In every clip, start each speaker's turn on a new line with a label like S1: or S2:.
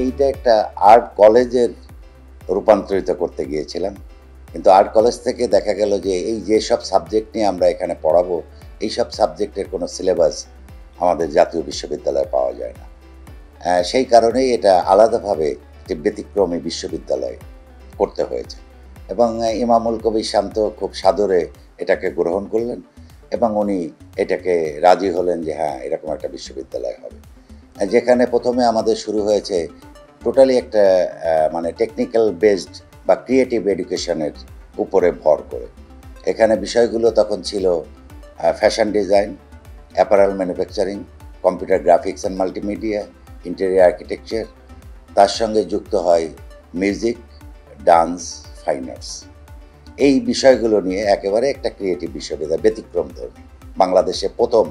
S1: এইটা একটা আর্ট কলেজের রূপান্তরিত করতে গিয়েছিলাম, কিন্তু আর্ট কলেজ থেকে দেখা গেল যে এই যেসব সাবজেক্ট নিয়ে আমরা এখানে পড়াবো এইসব সাবজেক্টের কোনো সিলেবাস আমাদের জাতীয় বিশ্ববিদ্যালয়ে পাওয়া যায় না। সেই কারণেই এটা আলাদাভাবে একটি ব্যতিক্রমী বিশ্ববিদ্যালয় করতে হয়েছে এবং ইমামুল কবির শান্ত খুব সাদরে এটাকে গ্রহণ করলেন এবং উনি এটাকে রাজি হলেন যে হ্যাঁ এরকম একটা বিশ্ববিদ্যালয় হবে, যেখানে প্রথমে আমাদের শুরু হয়েছে টোটালি একটা মানে টেকনিক্যাল বেসড বা ক্রিয়েটিভ এডুকেশনের উপরে ভর করে। এখানে বিষয়গুলো তখন ছিল fashion design, apparel manufacturing, computer graphics and multimedia, interior architecture, তার সঙ্গে যুক্ত হয় মিউজিক, ডান্স, ফাইন আর্টস। এই বিষয়গুলো নিয়ে একেবারে একটা ক্রিয়েটিভ বিশ্ববিদ্যালয়, ব্যতিক্রম ধর্মী, বাংলাদেশে প্রথম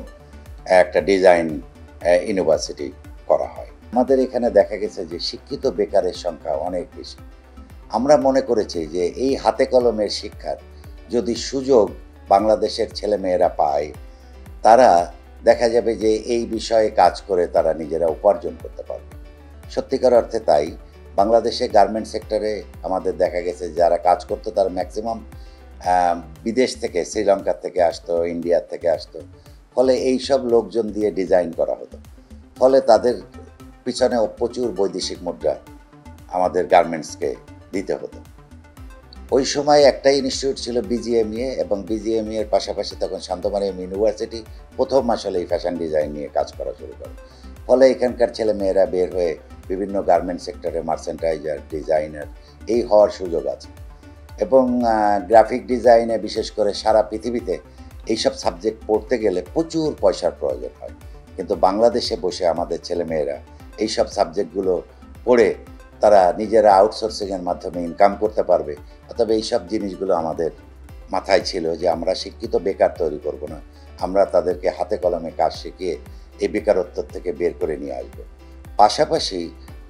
S1: একটা ডিজাইন ইউনিভার্সিটি করা হয়। আমাদের এখানে দেখা গেছে যে শিক্ষিত বেকারের সংখ্যা অনেক বেশি। আমরা মনে করেছি যে এই হাতে কলমের শিক্ষার যদি সুযোগ বাংলাদেশের ছেলেমেয়েরা পায়, তারা দেখা যাবে যে এই বিষয়ে কাজ করে তারা নিজেরা উপার্জন করতে পারবে। সত্যিকার অর্থে তাই বাংলাদেশে গার্মেন্ট সেক্টরে আমাদের দেখা গেছে যারা কাজ করতো তারা ম্যাক্সিমাম বিদেশ থেকে, শ্রীলঙ্কা থেকে আসতো, ইন্ডিয়ার থেকে আসতো। ফলে এই সব লোকজন দিয়ে ডিজাইন করা হতো, ফলে তাদের পিছনে প্রচুর বৈদেশিক মুদ্রা আমাদের গার্মেন্টসকে দিতে হতো। ওই সময় একটা ইনস্টিটিউট ছিল বিজিএমইএ, এবং বিজিএমইএ এর পাশাপাশি তখন শান্তমারিয়াম ইউনিভার্সিটি প্রথম আসলে এই ফ্যাশন ডিজাইন নিয়ে কাজ করা শুরু করে। ফলে এখানকার ছেলেমেয়েরা বের হয়ে বিভিন্ন গার্মেন্ট সেক্টরে মার্চেন্টাইজার, ডিজাইনার এই হওয়ার সুযোগ আছে। এবং গ্রাফিক ডিজাইনে বিশেষ করে সারা পৃথিবীতে এইসব সাবজেক্ট পড়তে গেলে প্রচুর পয়সার প্রয়োজন হয়, কিন্তু বাংলাদেশে বসে আমাদের ছেলেমেয়েরা এইসব সাবজেক্টগুলো পড়ে তারা নিজেরা আউটসোর্সিংয়ের মাধ্যমে ইনকাম করতে পারবে। অতএব এইসব জিনিসগুলো আমাদের মাথায় ছিল যে আমরা শিক্ষিত বেকার তৈরি করব না, আমরা তাদেরকে হাতে কলমে কাজ শিখিয়ে এই বেকারত্ব থেকে বের করে নিয়ে আসবো। পাশাপাশি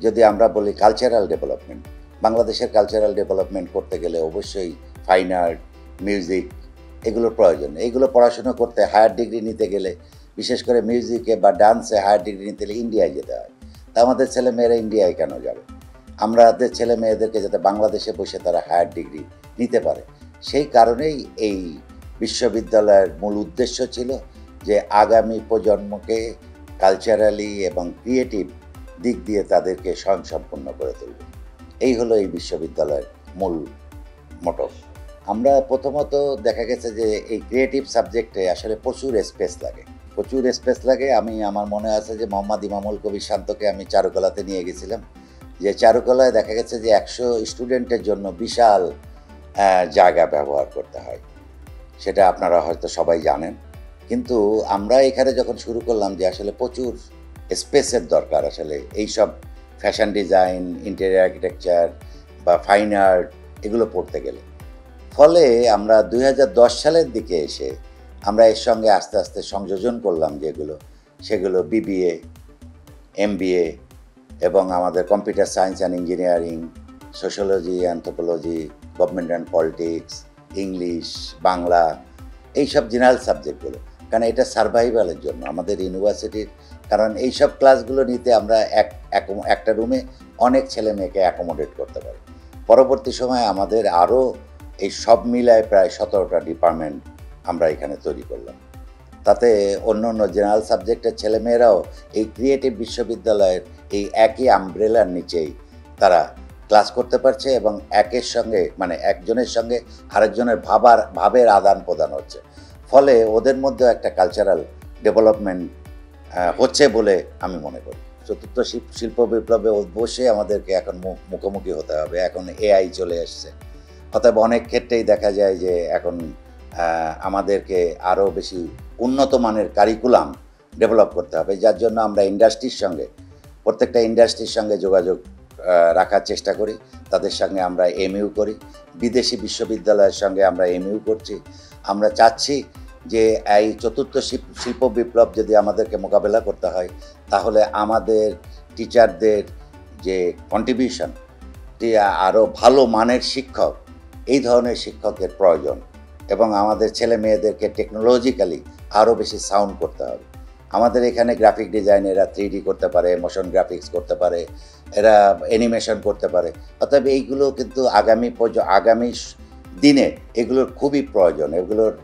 S1: যদি আমরা বলি কালচারাল ডেভেলপমেন্ট, বাংলাদেশের কালচারাল ডেভেলপমেন্ট করতে গেলে অবশ্যই ফাইন আর্ট, মিউজিক এগুলোর প্রয়োজন। এইগুলো পড়াশুনো করতে হায়ার ডিগ্রি নিতে গেলে, বিশেষ করে মিউজিকে বা ডান্সে হায়ার ডিগ্রি নিতে গেলে ইন্ডিয়ায় যেতে হয়। তা আমাদের ছেলেমেয়েরা ইন্ডিয়ায় কেন যাবে? আমাদের ছেলে মেয়েদেরকে যাতে বাংলাদেশে বসে তারা হায়ার ডিগ্রি নিতে পারে, সেই কারণেই এই বিশ্ববিদ্যালয়ের মূল উদ্দেশ্য ছিল যে আগামী প্রজন্মকে কালচারালি এবং ক্রিয়েটিভ দিক দিয়ে তাদেরকে স্বয়ংসম্পূর্ণ করে তুলবে। এই হলো এই বিশ্ববিদ্যালয়ের মূল মোটো। আমরা প্রথমত দেখা গেছে যে এই ক্রিয়েটিভ সাবজেক্টে আসলে প্রচুর স্পেস লাগে। আমার মনে আছে যে মোহাম্মদ ইমামুল কবির শান্তকে আমি চারুকলাতে নিয়ে গেছিলাম, যে চারুকলায় দেখা গেছে যে 100 স্টুডেন্টের জন্য বিশাল জায়গা ব্যবহার করতে হয়, সেটা আপনারা হয়তো সবাই জানেন। কিন্তু আমরা এখানে যখন শুরু করলাম যে আসলে প্রচুর স্পেসের দরকার আসলে এইসব ফ্যাশন ডিজাইন, ইন্টেরিয়র আর্কিটেকচার বা ফাইন আর্ট এগুলো পড়তে গেলে, ফলে আমরা 2010 সালের দিকে এসে আমরা এর সঙ্গে আস্তে আস্তে সংযোজন করলাম সেগুলো বিবিএ, এমবিএ এবং আমাদের computer science and engineering, sociology, anthropology, government and politics, English, Bangla, এইসব জেনারেল সাবজেক্টগুলো। কারণ এটা সার্ভাইভালের জন্য আমাদের ইউনিভার্সিটির, কারণ এইসব ক্লাসগুলো নিতে আমরা একটা রুমে অনেক ছেলে মেয়েকে অ্যাকোমোডেট করতে পারি। পরবর্তী সময়ে আমাদের আরও এই সব মিলায় প্রায় 17টা ডিপার্টমেন্ট আমরা এখানে তৈরি করলাম। তাতে অন্য জেনারেল সাবজেক্টের ছেলেমেয়েরাও এই ক্রিয়েটিভ বিশ্ববিদ্যালয়ের এই একই আমব্রেলার নিচেই তারা ক্লাস করতে পারছে এবং একজনের সঙ্গে আরেকজনের ভাবের আদান প্রদান হচ্ছে। ফলে ওদের মধ্যেও একটা কালচারাল ডেভেলপমেন্ট হচ্ছে বলে আমি মনে করি। চতুর্থ শিল্প বিপ্লবে অবশ্যই আমাদেরকে এখন মুখোমুখি হতে হবে। এখন এআই চলে এসছে, অতএব অনেক ক্ষেত্রেই দেখা যায় যে এখন আমাদেরকে আরও বেশি উন্নত মানের কারিকুলাম ডেভেলপ করতে হবে, যার জন্য আমরা প্রত্যেকটা ইন্ডাস্ট্রির সঙ্গে যোগাযোগ রাখার চেষ্টা করি। তাদের সঙ্গে আমরা এমইউ করি, বিদেশি বিশ্ববিদ্যালয়ের সঙ্গে আমরা এমইউ করছি। আমরা চাচ্ছি যে এই চতুর্থ শিল্প বিপ্লব যদি আমাদেরকে মোকাবেলা করতে হয়, তাহলে আমাদের টিচারদের যে কন্ট্রিবিউশন, আরও ভালো মানের শিক্ষক, এই ধরনের শিক্ষকের প্রয়োজন এবং আমাদের ছেলে মেয়েদেরকে টেকনোলজিক্যালি আরও বেশি সাউন্ড করতে হবে। আমাদের এখানে গ্রাফিক ডিজাইন এরা 3D করতে পারে, মোশন গ্রাফিক্স করতে পারে, এরা অ্যানিমেশন করতে পারে। অতএব এইগুলো কিন্তু আগামী দিনে এগুলোর খুবই প্রয়োজন। এগুলোর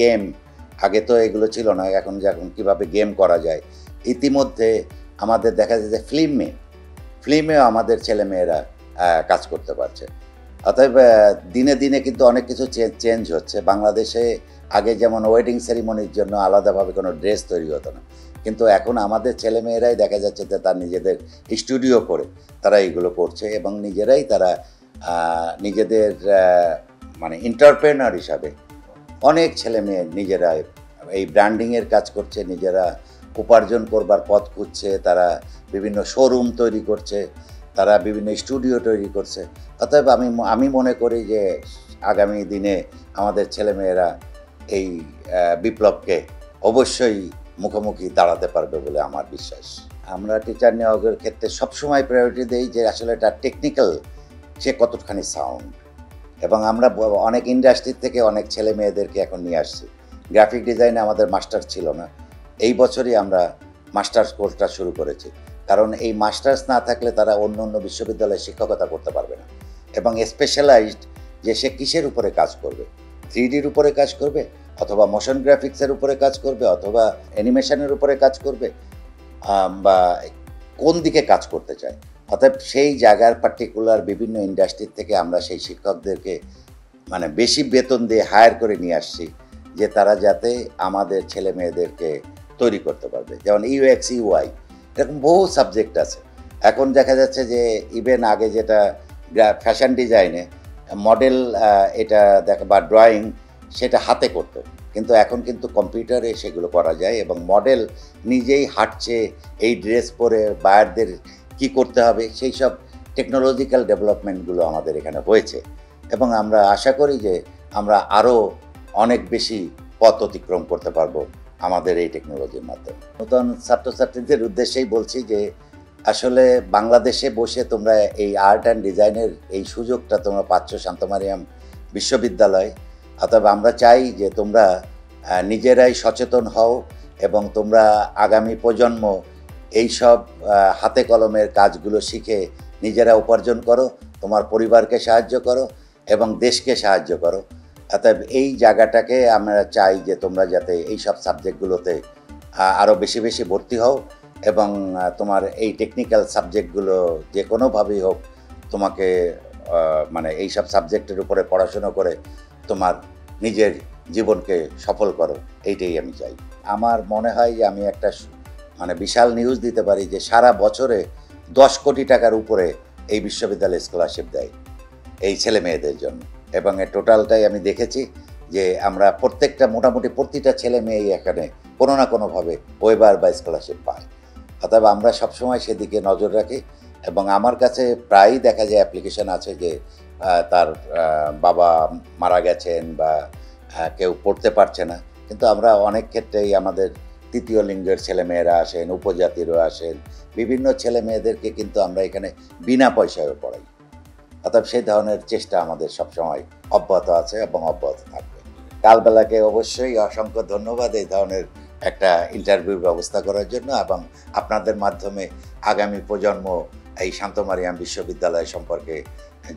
S1: গেম আগে তো এগুলো ছিল না, এখন কীভাবে গেম করা যায়। ইতিমধ্যে আমাদের দেখা যায় যে ফিল্মেও আমাদের ছেলেমেয়েরা কাজ করতে পারছে। অতএব দিনে দিনে কিন্তু অনেক কিছু চেঞ্জ হচ্ছে। বাংলাদেশে আগে যেমন ওয়েডিং সেরিমনির জন্য আলাদাভাবে কোনো ড্রেস তৈরি হতো না, কিন্তু এখন আমাদের ছেলেমেয়েরাই দেখা যাচ্ছে যে তার নিজেদের স্টুডিও করে তারা এইগুলো করছে এবং নিজেরাই তারা নিজেদের মানে এন্টারপ্রেনার হিসাবে অনেক ছেলেমেয়ে নিজেরা এই ব্র্যান্ডিংয়ের কাজ করছে, নিজেরা উপার্জন করবার পথ খুঁজছে, তারা বিভিন্ন শোরুম তৈরি করছে, তারা বিভিন্ন স্টুডিও তৈরি করছে। অতএব আমি মনে করি যে আগামী দিনে আমাদের ছেলেমেয়েরা এই বিপ্লবকে অবশ্যই মুখোমুখি দাঁড়াতে পারবে বলে আমার বিশ্বাস। আমরা টিচার নিয়োগের ক্ষেত্রে সবসময় প্রায়োরিটি দিই যে আসলে এটা টেকনিক্যাল সে কতখানি সাউন্ড, এবং আমরা অনেক ইন্ডাস্ট্রি থেকে অনেক ছেলে মেয়েদেরকে এখন নিয়ে আসছি। গ্রাফিক ডিজাইনে আমাদের মাস্টার্স ছিল না, এই বছরই আমরা মাস্টার্স কোর্সটা শুরু করেছি। কারণ এই মাস্টার্স না থাকলে তারা অন্য অন্য বিশ্ববিদ্যালয়ে শিক্ষকতা করতে পারবে না, এবং স্পেশালাইজড যে সে কিসের উপরে কাজ করবে, 3Dর উপরে কাজ করবে, অথবা মোশন গ্রাফিক্সের উপরে কাজ করবে, অথবা অ্যানিমেশনের উপরে কাজ করবে, বা কোন দিকে কাজ করতে চায়। অর্থাৎ সেই জায়গার পার্টিকুলার বিভিন্ন ইন্ডাস্ট্রি থেকে আমরা সেই শিক্ষকদেরকে মানে বেশি বেতন দিয়ে হায়ার করে নিয়ে আসছি, যে তারা যাতে আমাদের ছেলে মেয়েদেরকে তৈরি করতে পারবে। যেমন UX UI এরকম বহু সাবজেক্ট আছে। এখন দেখা যাচ্ছে যে ইভেন আগে যেটা ফ্যাশন ডিজাইনে মডেল এটা দেখা বা ড্রয়িং সেটা হাতে করতো, কিন্তু এখন কিন্তু কম্পিউটারে সেগুলো করা যায়, এবং মডেল নিজেই হাঁটছে এই ড্রেস পরে বায়ারদের কি করতে হবে, সেই সব টেকনোলজিক্যাল ডেভেলপমেন্টগুলো আমাদের এখানে হয়েছে, এবং আমরা আশা করি যে আমরা আরও অনেক বেশি পথ অতিক্রম করতে পারবো আমাদের এই টেকনোলজির মাধ্যমে। নতুন ছাত্রছাত্রীদের উদ্দেশ্যেই বলছি যে আসলে বাংলাদেশে বসে তোমরা এই আর্ট অ্যান্ড ডিজাইনের এই সুযোগটা তোমরা পাচ্ছ শান্ত মারিয়াম বিশ্ববিদ্যালয়। অতএব আমরা চাই যে তোমরা নিজেরাই সচেতন হও, এবং তোমরা আগামী প্রজন্ম এই সব হাতে কলমের কাজগুলো শিখে নিজেরা উপার্জন করো, তোমার পরিবারকে সাহায্য করো এবং দেশকে সাহায্য করো। অতএব এই জায়গাটাকে আমরা চাই যে তোমরা যাতে এই সব সাবজেক্টগুলোতে আরও বেশি বেশি ভর্তি হও, এবং তোমার এই টেকনিক্যাল সাবজেক্টগুলো যে কোনোভাবেই হোক তোমাকে মানে এই সব সাবজেক্টের উপরে পড়াশুনো করে তোমার নিজের জীবনকে সফল করো, এইটাই আমি চাই। আমার মনে হয় যে আমি একটা মানে বিশাল নিউজ দিতে পারি যে সারা বছরে 10 কোটি টাকার উপরে এই বিশ্ববিদ্যালয় স্কলারশিপ দেয় এই ছেলে মেয়েদের জন্য, এবং এর টোটালটাই আমি দেখেছি যে আমরা মোটামুটি প্রতিটা ছেলে মেয়েই এখানে কোনো না কোনোভাবে ওয়েবার বা স্কলারশিপ পায়। অতএব আমরা সবসময় সেদিকে নজর রাখি, এবং আমার কাছে প্রায়ই দেখা যায় অ্যাপ্লিকেশন আছে যে তার বাবা মারা গেছেন বা কেউ পড়তে পারছে না, কিন্তু আমরা অনেক ক্ষেত্রেই আমাদের তৃতীয় লিঙ্গের ছেলেমেয়েরা আসেন, উপজাতিরও আসেন, বিভিন্ন ছেলে মেয়েদেরকে কিন্তু আমরা এখানে বিনা পয়সায় পড়াই। অর্থাৎ সেই ধরনের চেষ্টা আমাদের সবসময় অব্যাহত আছে এবং অব্যাহত থাকবে। কালবেলাকে অবশ্যই অসংখ্য ধন্যবাদ এই ধরনের একটা ইন্টারভিউর ব্যবস্থা করার জন্য, এবং আপনাদের মাধ্যমে আগামী প্রজন্ম এই শান্ত মারিয়াম বিশ্ববিদ্যালয় সম্পর্কে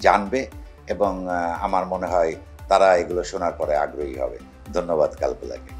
S1: জানবে, এবং আমার মনে হয় তারা এগুলো শোনার পরে আগ্রহী হবে। ধন্যবাদ কালবেলাকে।